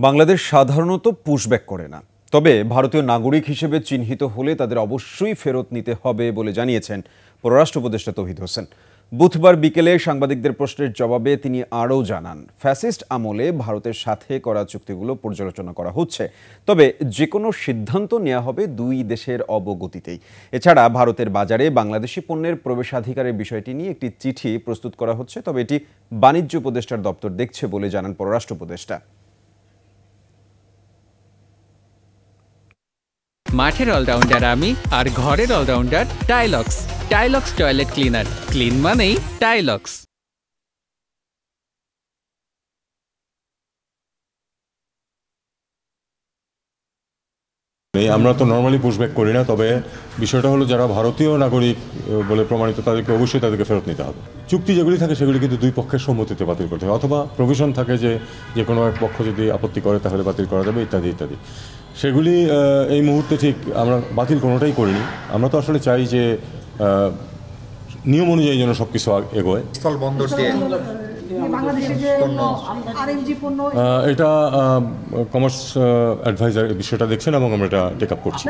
বাংলাদেশ সাধারণত পুশব্যাক করে না, তবে ভারতীয় নাগরিক হিসেবে চিহ্নিত হলে তাদের অবশ্যই ফেরত নিতে হবে বলে জানিয়েছেন পররাষ্ট্র উপদেষ্টা তৌহিদ হোসেন। বুধবার বিকেলে সাংবাদিকদের প্রশ্নের জবাবে তিনি আরও জানান, ফ্যাসিস্ট আমলে ভারতের সাথে করা চুক্তিগুলো পর্যালোচনা করা হচ্ছে, তবে যে কোনো সিদ্ধান্ত নেওয়া হবে দুই দেশের অবগতিতেই। এছাড়া ভারতের বাজারে বাংলাদেশি পণ্যের প্রবেশাধিকারের বিষয়টি নিয়ে একটি চিঠি প্রস্তুত করা হচ্ছে, তবে এটি বাণিজ্য উপদেষ্টার দপ্তর দেখছে বলে জানান পররাষ্ট্র উপদেষ্টা। মাঠের অলরাউন্ডার আমি, আর ঘরের allrounder Tylox. Tylox toilet cleaner, clean মানেই টাইলক্স। আমরা তো নর্মালি পুশব্যাক করি না, তবে বিষয়টা হলো যারা ভারতীয় নাগরিক বলে প্রমাণিত তাদেরকে অবশ্যই তাদেরকে ফেরত নিতে হবে। চুক্তি যেগুলি থাকে সেগুলি কিন্তু দুই পক্ষের সম্মতিতে বাতিল করতে হবে, অথবা প্রভিশন থাকে যে কোনো এক পক্ষ যদি আপত্তি করে তাহলে বাতিল করা যাবে, ইত্যাদি ইত্যাদি। সেগুলি এই মুহূর্তে ঠিক আমরা বাতিল কোনোটাই করিনি। আমরা তো আসলে চাই যে নিয়ম অনুযায়ী যেন সব কিছু এগোয়। এটা কমার্স অ্যাডভাইজার বিষয়টা দেখছেন এবং আমরা এটা টেক আপ করছি।